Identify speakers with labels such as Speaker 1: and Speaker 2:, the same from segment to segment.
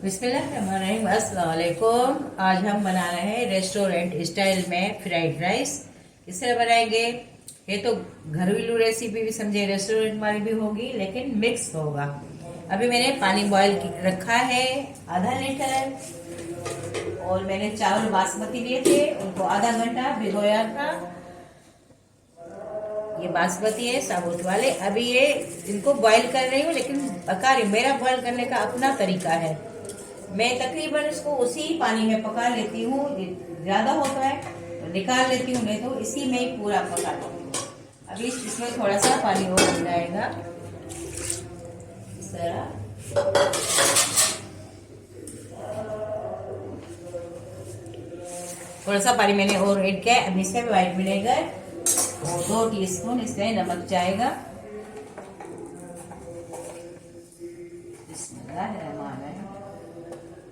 Speaker 1: बिस्मिल्लाहिर्रहमानिर्रहीम। अस्सलाम वालेकुम। आज हम बना रहे हैं रेस्टोरेंट स्टाइल में फ्राइड राइस। किस तरह बनाएंगे? ये तो घरेलू रेसिपी भी समझे, रेस्टोरेंट वाली भी होगी, लेकिन मिक्स होगा। अभी मैंने पानी बॉयल रखा है आधा लीटर, और मैंने चावल बासमती लिए थे, उनको आधा घंटा भिगोया था। ये बासमती है साबुत वाले। अभी ये इनको बॉईल कर रही हूँ, लेकिन पका रही। मेरा बॉईल करने का अपना तरीका है। मैं तकरीबन इसको उसी पानी में पका लेती हूँ। ज्यादा होता है तो निकाल लेती हूँ, नहीं तो इसी में ही पूरा पका लेती हूँ। अभी इसमें थोड़ा सा पानी और मिल जाएगा इस तरह। थोड़ा सा पानी मैंने और ऐड किया है। अब इसमें व्हाइट विनेगर और 2 टीस्पून इसमें नमक जाएगा। बिस्मिल्लाहिर्रहमानिर्रहीम।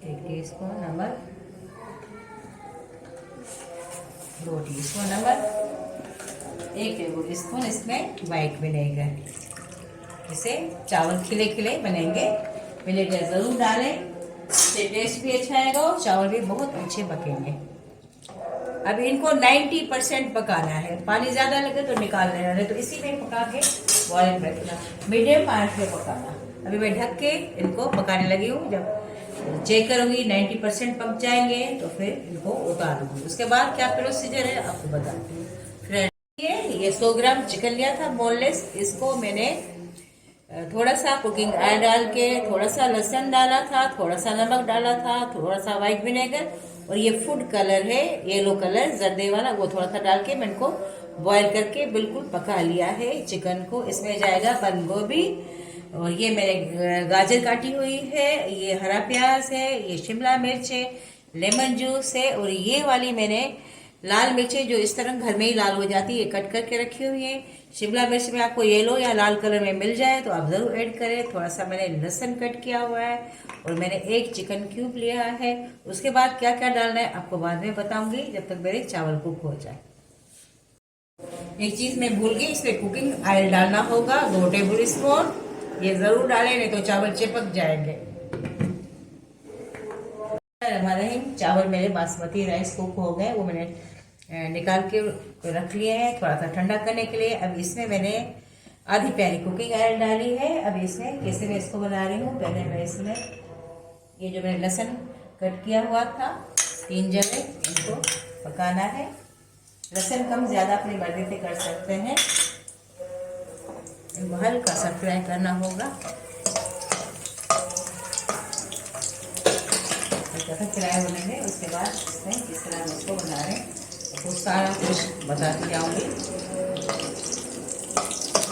Speaker 1: 1 टीस्पून नमक, 2 टीस्पून नमक, 1 टेबल स्पून इसमें व्हाइट विनेगर। इसे चावल खिले खिले बनेंगे। विनेगर जरूर डालें, इससे टेस्ट भी अच्छा आएगा और चावल भी बहुत अच्छे पकेंगे। अब इनको 90% पकाना है। पानी ज्यादा लगे तो निकाल लेना, नहीं तो इसी में पका के बॉयल रखना। मीडियम आंच पे पकाना। अभी मैं ढक के इनको पकाने लगी हूँ। जब चेक करूंगी 90% पक जाएंगे तो फिर इनको उतारूंगी। उसके बाद क्या प्रोसीजर है आपको बताती हूँ। फ्रेंड, ये 100 ग्राम चिकन लिया था बोनलेस। इसको मैंने थोड़ा सा कुकिंग ऑयल डाल के, थोड़ा सा लहसुन डाला था, थोड़ा सा नमक डाला था, थोड़ा सा व्हाइट विनेगर, और ये फूड कलर है येलो कलर जर्दे वाला, वो थोड़ा सा डाल के मैं इनको बॉईल करके बिल्कुल पका लिया है चिकन को। इसमें जाएगा बंद गोभी, और ये मैंने गाजर काटी हुई है, ये हरा प्याज है, ये शिमला मिर्च है, लेमन जूस है, और ये वाली मैंने लाल मिर्चें जो इस तरह घर में ही लाल हो जाती है, कट करके रखी हुई है। शिमला मिर्च में आपको येलो या लाल कलर में मिल जाए तो आप जरूर ऐड करें। थोड़ा सा मैंने लहसुन कट किया हुआ है, और मैंने 1 चिकन क्यूब लिया है। उसके बाद क्या क्या डालना है आपको बाद में बताऊंगी, जब तक मेरे चावल कुक हो जाए। एक चीज मैं भूल गई, इसमें कुकिंग ऑयल डालना होगा 2 टेबल स्पून। ये जरूर डालें, नहीं तो चावल चिपक जाएंगे। हमारे चावल मेरे बासमती राइस कुक हो गए, वो मैंने निकाल के रख लिए हैं थोड़ा सा ठंडा करने के लिए। अब इसमें मैंने आधी प्याली कुकिंग ऑयल डाली है। अब इसमें कैसे मैं इसको बना रही हूँ, पहले मैं इसमें ये जो मैंने लहसुन कट किया हुआ था 3 जगह, इनको पकाना है। लहसुन कम ज्यादा अपनी मर्जी से कर सकते हैं। इनको हल्का सा फ्राई करना होगा। फ्राई होने में, उसके बाद इसमें किस तरह हम इसको बना रहे हैं तो सारा कुछ बताती जाऊंगी।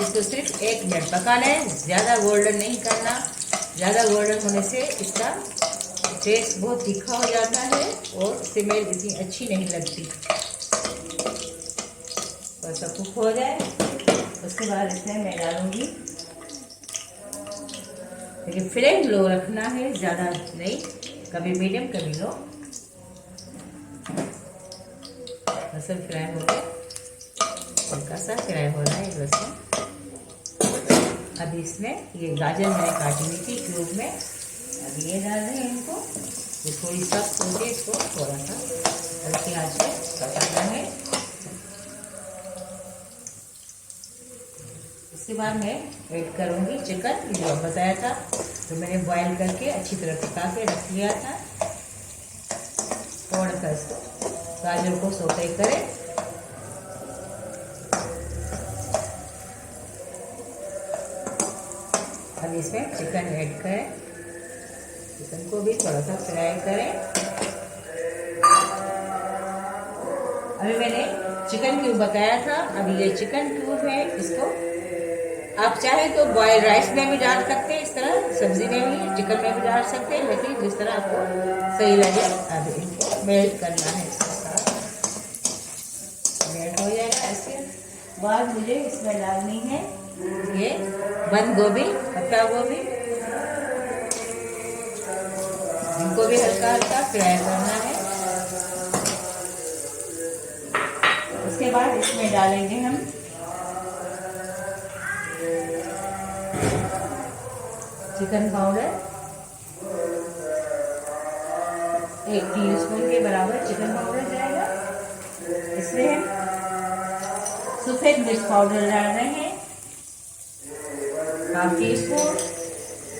Speaker 1: इसको सिर्फ 1 मिनट पकाना है, ज्यादा गोल्डन नहीं करना। ज्यादा गोल्डन होने से इसका टेस्ट बहुत तीखा हो जाता है और स्मेल इतनी अच्छी नहीं लगती। तो सब कुक हो जाए, उसके बाद इसमें मैं डालूंगी, लेकिन फ्लेम लो रखना है, ज्यादा नहीं, कभी मीडियम कभी लो। लहसुन फ्राई हो गया, हल्का सा फ्राई हो रहा है लहसुन। अभी इसमें ये गाजर मैंने काटी हुई थी क्यूब में, अभी ये डाल रहे हैं इनको। ये थोड़ी सख्त होगी, इसको थोड़ा सा हल्की आंच पे पकाना है। इसके बाद मैं ऐड करूंगी चिकन, जो बताया था, तो मैंने बॉईल करके अच्छी तरह पका के रख लिया था। थोड़ा सा इसको गाजर को सौते करें। अब इसमें चिकन ऐड करें, चिकन को भी थोड़ा सा फ्राई करें। अभी मैंने चिकन क्यूब बताया था, अभी ये चिकन क्यूब है, इसको आप चाहे तो बॉयल राइस में भी डाल सकते हैं, इस तरह सब्जी में भी, चिकन में भी डाल सकते हैं, लेकिन जिस तरह आपको सही लगे। अब इनको मेल्ट करना है, इसके साथ मेल्ट हो जाएगा। इसके बाद मुझे इसमें डालनी है ये बंद गोभी, पत्ता गोभी, इनको भी हल्का हल्का फ्राई करना है। उसके बाद इसमें डालेंगे हम चिकन पाउडर, 1 टीस्पून के बराबर चिकन पाउडर जाएगा। इसमें हम सफ़ेद मिर्च पाउडर डाल रहे हैं, 1/2 टीस्पून।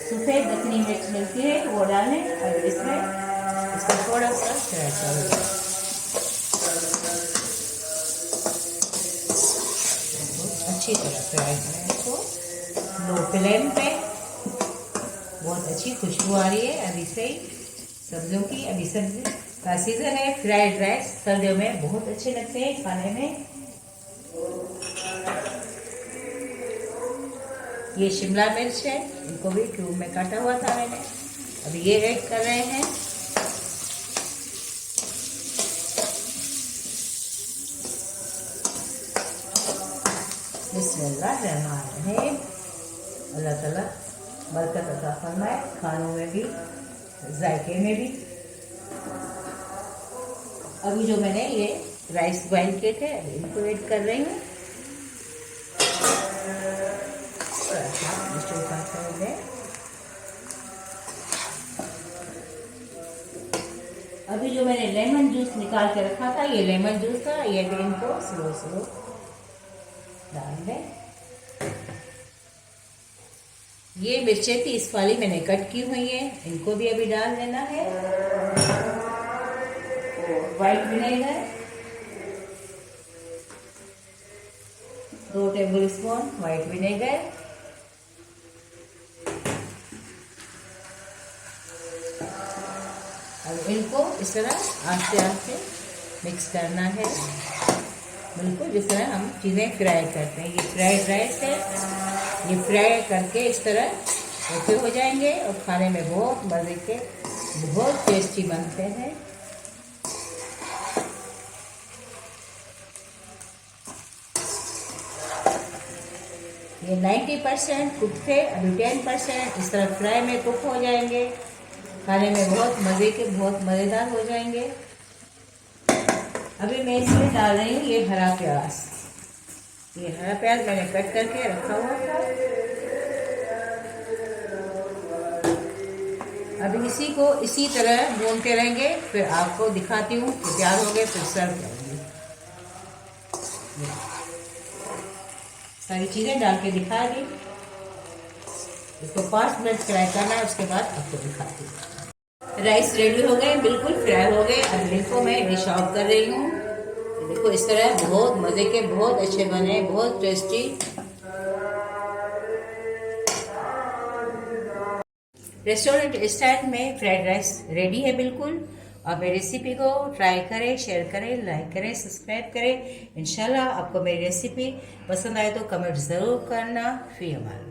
Speaker 1: सफ़ेद दक्षिणी मिर्च मिलती है वो डालें और इसमें इसको थोड़ा सा फ्राई करें। अच्छी तरह फ्राई करें इसको लो फ्लेम पे। बहुत अच्छी खुशबू आ रही है अभी से ही सब्जियों की। अभी सब्जी का सीजन है। फ्राइड राइस सर्दियों में बहुत अच्छे लगते हैं खाने में। ये शिमला मिर्च है, इनको भी क्यूब में काटा हुआ था मैंने। अभी ये ऐड कर रहे हैं। बिस्मिल्लाहिर्रहमानिर्रहीम। अल्लाह ताला बरकत अता फरमाए खानों में भी, जायके में भी। अभी जो मैंने ये राइस बॉइल किए थे अभी इनको ऐड कर रही हूँ। अभी जो मैंने लेमन जूस निकाल के रखा था, ये लेमन जूस था, ये भी इनको स्लो स्लो डाल दें। ये मिर्चें थी इस वाली मैंने कट की हुई है, इनको भी अभी डाल देना है। White vinegar 2 table spoon white vinegar. अब इनको इस तरह आस्ते आस्ते मिक्स करना है, बिल्कुल जिस तरह हम चीज़ें फ्राई करते हैं। ये फ्राइड राइस है, ये फ्राई करके इस तरह ओके हो जाएंगे और खाने में बहुत मज़े के, बहुत टेस्टी बनते हैं। ये 90% कुक थे, अभी 10% इस तरह फ्राई में कुक हो जाएंगे। खाने में बहुत मज़े के, बहुत मज़ेदार हो जाएंगे। अभी मैं इसमें डाल रही हूँ ये हरा प्याज। ये हरा प्याज मैंने कट करके रखा हुआ था। अभी इसी को इसी तरह भूनते रहेंगे, फिर आपको दिखाती हूँ कि तैयार हो गए, फिर सर्व करेंगे। सारी चीज़ें डाल के दिखा दी। इसको 5 मिनट फ्राई करना है, उसके बाद आपको दिखाती हूँ। राइस रेडी हो गए, बिल्कुल फ्राई हो गए। अब इनको मैं डिश आउट कर रही हूँ। देखो इस तरह बहुत मज़े के, बहुत अच्छे बने, बहुत टेस्टी। रेस्टोरेंट स्टाइल में फ्राइड राइस रेडी है बिल्कुल। आप मेरी रेसिपी को ट्राई करें, शेयर करें, लाइक करें, सब्सक्राइब करें। इंशाल्लाह आपको मेरी रेसिपी पसंद आए तो कमेंट ज़रूर करना। फी अमान।